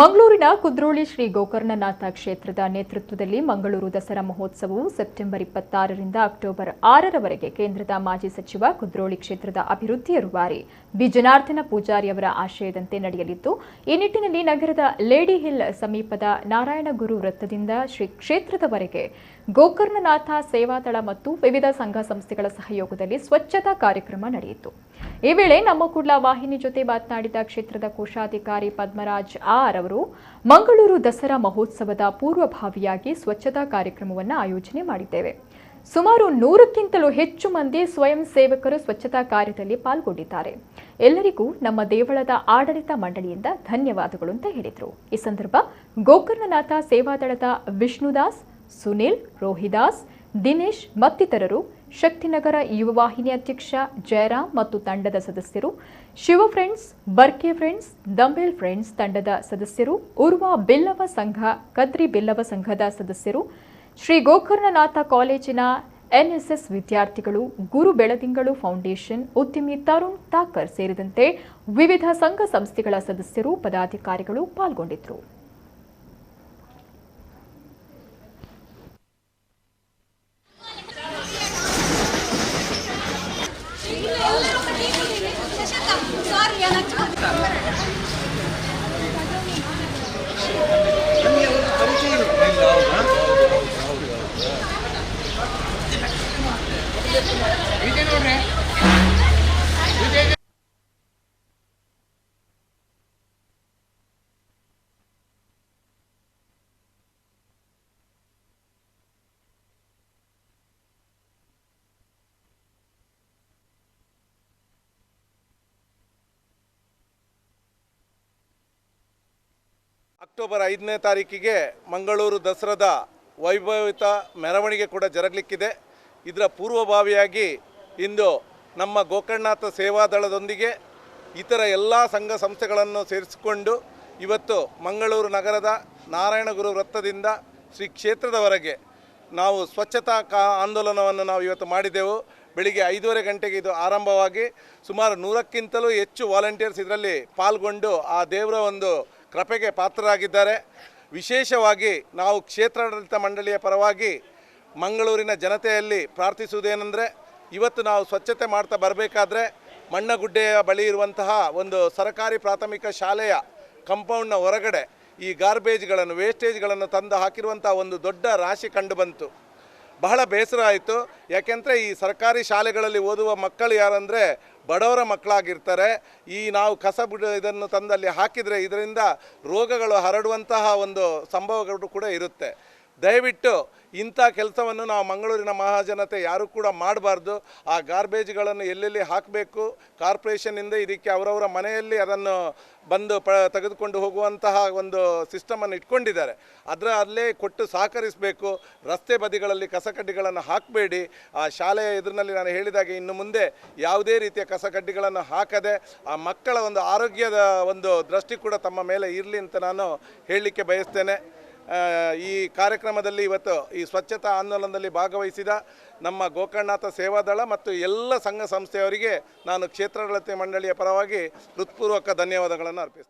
ಮಂಗಳೂರಿನ ಕುದ್ರೋಳಿ ಶ್ರೀ ಗೋಕರ್ಣನಾಥ ಕ್ಷೇತ್ರದ ನೇತೃತ್ವದಲ್ಲಿ ಮಂಗಳೂರು ದಸರಾ ಮಹೋತ್ಸವವು ಸೆಪ್ಟೆಂಬರ್ 26ರಿಂದ ಅಕ್ಟೋಬರ್ 6ರವರೆಗೆ ಕೇಂದ್ರದ ಮಾಜಿ ಸಚಿವ ಕುದ್ರೋಳಿ ಕ್ಷೇತ್ರದ ಅಭಿವೃದ್ಧಿಯ ರೂವಾರಿ ಬಿ ಜನಾರ್ದನ ಪೂಜಾರಿ ಅವರ ಆಶಯದಂತೆ ನಡೆಯಲಿದ್ದು, ಈ ನಿಟ್ಟಿನಲ್ಲಿ ನಗರದ ಲೇಡಿ ಹಿಲ್ ಸಮೀಪದ ನಾರಾಯಣಗುರು ವೃತ್ತದಿಂದ ಶ್ರೀ ಕ್ಷೇತ್ರದವರೆಗೆ ಗೋಕರ್ಣನಾಥ ಸೇವಾದಳ ಮತ್ತು ವಿವಿಧ ಸಂಘ ಸಂಸ್ಥೆಗಳ ಸಹಯೋಗದಲ್ಲಿ ಸ್ವಚ್ಛತಾ ಕಾರ್ಯಕ್ರಮ ನಡೆಯಿತು. ಈ ವೇಳೆ ನಮ್ಮ ಕುಡ್ಲ ವಾಹಿನಿ ಜೊತೆ ಮಾತನಾಡಿದ ಕ್ಷೇತ್ರದ ಕೋಶಾಧಿಕಾರಿ ಪದ್ಮರಾಜ್ ಆರ್ ಅವರು ಮಂಗಳೂರು ದಸರಾ ಮಹೋತ್ಸವದ ಪೂರ್ವಭಾವಿಯಾಗಿ ಸ್ವಚ್ಛತಾ ಕಾರ್ಯಕ್ರಮವನ್ನು ಆಯೋಜನೆ ಮಾಡಿದ್ದೇವೆ. ಸುಮಾರು 100ಕ್ಕಿಂತಲೂ ಹೆಚ್ಚು ಮಂದಿ ಸ್ವಯಂ ಸೇವಕರು ಸ್ವಚ್ಛತಾ ಕಾರ್ಯದಲ್ಲಿ ಪಾಲ್ಗೊಂಡಿದ್ದಾರೆ. ಎಲ್ಲರಿಗೂ ನಮ್ಮ ದೇವಳದ ಆಡಳಿತ ಮಂಡಳಿಯಿಂದ ಧನ್ಯವಾದಗಳು ಅಂತ ಹೇಳಿದರು. ಈ ಸಂದರ್ಭ ಗೋಕರ್ಣನಾಥ ಸೇವಾದಳದ ವಿಷ್ಣುದಾಸ್, ಸುನಿಲ್, ರೋಹಿದಾಸ್, ದಿನೇಶ್ ಮತ್ತಿತರರು, ಶಕ್ತಿನಗರ ಯುವ ವಾಹಿನಿ ಅಧ್ಯಕ್ಷ ಜಯರಾಮ್ ಮತ್ತು ತಂಡದ ಸದಸ್ಯರು, Shiva friends, Barke friends, Dambel friends ತಂಡದ ಸದಸ್ಯರು, ಉರ್ವ ಬಿಲ್ಲವ ಸಂಘ, ಕದ್ರಿ ಬಿಲ್ಲವ ಸಂಘದ ಸದಸ್ಯರು, ಶ್ರೀ ಗೋಕರ್ಣನಾಥ ಕಾಲೇಜಿನ ಎನ್ಎಸ್ಎಸ್ ವಿದ್ಯಾರ್ಥಿಗಳು, ಗುರು ಬೆಳದಿಂಗಳು ಫೌಂಡೇಶನ್ ಉದ್ಯಮಿ ತರುಣ್ ತಾಕರ್ ಸೇರಿದಂತೆ ವಿವಿಧ ಸಂಘ ಸಂಸ್ಥೆಗಳ ಸದಸ್ಯರು, ಪದಾಧಿಕಾರಿಗಳು ಪಾಲ್ಗೊಂಡಿದ್ದರು. ಅಕ್ಟೋಬರ್ 5ನೇ ತಾರೀಕಿಗೆ ಮಂಗಳೂರು ದಸರಾದ ವೈಭವಿತ ಮೆರವಣಿಗೆ ಕೂಡ ಜರಗಲಿಕ್ಕಿದೆ. ಇದರ ಪೂರ್ವಭಾವಿಯಾಗಿ ಇಂದು ನಮ್ಮ ಗೋಕರ್ಣನಾಥ ಸೇವಾದಳದೊಂದಿಗೆ ಇತರ ಎಲ್ಲ ಸಂಘ ಸಂಸ್ಥೆಗಳನ್ನು ಸೇರಿಸಿಕೊಂಡು ಇವತ್ತು ಮಂಗಳೂರು ನಗರದ ನಾರಾಯಣಗುರು ವೃತ್ತದಿಂದ ಶ್ರೀ ಕ್ಷೇತ್ರದವರೆಗೆ ನಾವು ಸ್ವಚ್ಛತಾ ಆಂದೋಲನವನ್ನು ನಾವು ಇವತ್ತು ಮಾಡಿದೆವು. ಬೆಳಿಗ್ಗೆ 5:30 ಗಂಟೆಗೆ ಇದು ಆರಂಭವಾಗಿ ಸುಮಾರು 100ಕ್ಕಿಂತಲೂ ಹೆಚ್ಚು ವಾಲಂಟಿಯರ್ಸ್ ಇದರಲ್ಲಿ ಪಾಲ್ಗೊಂಡು ಆ ದೇವರ ಒಂದು ಕೃಪೆಗೆ ಪಾತ್ರರಾಗಿದ್ದಾರೆ. ವಿಶೇಷವಾಗಿ ನಾವು ಕ್ಷೇತ್ರಾಡಳಿತ ಮಂಡಳಿಯ ಪರವಾಗಿ ಮಂಗಳೂರಿನ ಜನತೆಯಲ್ಲಿ ಪ್ರಾರ್ಥಿಸುವುದೇನೆಂದರೆ, ಇವತ್ತು ನಾವು ಸ್ವಚ್ಛತೆ ಮಾಡ್ತಾ ಬರಬೇಕಾದ್ರೆ ಮಣ್ಣಗುಡ್ಡೆಯ ಬಳಿ ಇರುವಂತಹ ಒಂದು ಸರ್ಕಾರಿ ಪ್ರಾಥಮಿಕ ಶಾಲೆಯ ಕಂಪೌಂಡ್ನ ಹೊರಗಡೆ ಈ ಗಾರ್ಬೇಜ್ಗಳನ್ನು, ವೇಸ್ಟೇಜ್ಗಳನ್ನು ತಂದು ಹಾಕಿರುವಂಥ ಒಂದು ದೊಡ್ಡ ರಾಶಿ ಕಂಡುಬಂತು. ಬಹಳ ಬೇಸರ ಆಯಿತು. ಯಾಕೆಂದರೆ ಈ ಸರ್ಕಾರಿ ಶಾಲೆಗಳಲ್ಲಿ ಓದುವ ಮಕ್ಕಳು ಯಾರಂದರೆ ಬಡವರ ಮಕ್ಕಳಾಗಿರ್ತಾರೆ. ಈ ನಾವು ಇದನ್ನು ತಂದಲ್ಲಿ ಹಾಕಿದರೆ ಇದರಿಂದ ರೋಗಗಳು ಹರಡುವಂತಹ ಒಂದು ಸಂಭವಗಳು ಕೂಡ ಇರುತ್ತೆ. ದಯವಿಟ್ಟು ಇಂಥ ಕೆಲಸವನ್ನು ನಾವು ಮಂಗಳೂರಿನ ಮಹಾಜನತೆ ಯಾರೂ ಕೂಡ ಮಾಡಬಾರ್ದು. ಆ ಗಾರ್ಬೇಜ್ಗಳನ್ನು ಎಲ್ಲೆಲ್ಲಿ ಹಾಕಬೇಕು, ಕಾರ್ಪೊರೇಷನ್ನಿಂದ ಇದಕ್ಕೆ ಅವರವರ ಮನೆಯಲ್ಲಿ ಅದನ್ನು ಬಂದು ತೆಗೆದುಕೊಂಡು ಹೋಗುವಂತಹ ಒಂದು ಸಿಸ್ಟಮನ್ನು ಇಟ್ಕೊಂಡಿದ್ದಾರೆ. ಅಲ್ಲೇ ಕೊಟ್ಟು ಸಹಕರಿಸಬೇಕು. ರಸ್ತೆ ಬದಿಗಳಲ್ಲಿ ಕಸಕಡ್ಡಿಗಳನ್ನು ಹಾಕಬೇಡಿ. ಆ ಶಾಲೆಯ ಎದುರಿನಲ್ಲಿ ನಾನು ಹೇಳಿದಾಗೆ ಇನ್ನು ಮುಂದೆ ಯಾವುದೇ ರೀತಿಯ ಕಸಕಡ್ಡಿಗಳನ್ನು ಹಾಕದೆ ಆ ಮಕ್ಕಳ ಒಂದು ಆರೋಗ್ಯದ ಒಂದು ದೃಷ್ಟಿ ಕೂಡ ತಮ್ಮ ಮೇಲೆ ಇರಲಿ ಅಂತ ನಾನು ಹೇಳಲಿಕ್ಕೆ ಬಯಸ್ತೇನೆ. ಈ ಕಾರ್ಯಕ್ರಮದಲ್ಲಿ ಇವತ್ತು ಈ ಸ್ವಚ್ಛತಾ ಆಂದೋಲನದಲ್ಲಿ ಭಾಗವಹಿಸಿದ ನಮ್ಮ ಗೋಕರ್ಣನಾಥ ಸೇವಾದಳ ಮತ್ತು ಎಲ್ಲ ಸಂಘ ಸಂಸ್ಥೆಯವರಿಗೆ ನಾನು ಕ್ಷೇತ್ರಾಡಳಿತ ಮಂಡಳಿಯ ಪರವಾಗಿ ಹೃತ್ಪೂರ್ವಕ ಧನ್ಯವಾದಗಳನ್ನು ಅರ್ಪಿಸ್ತೇನೆ.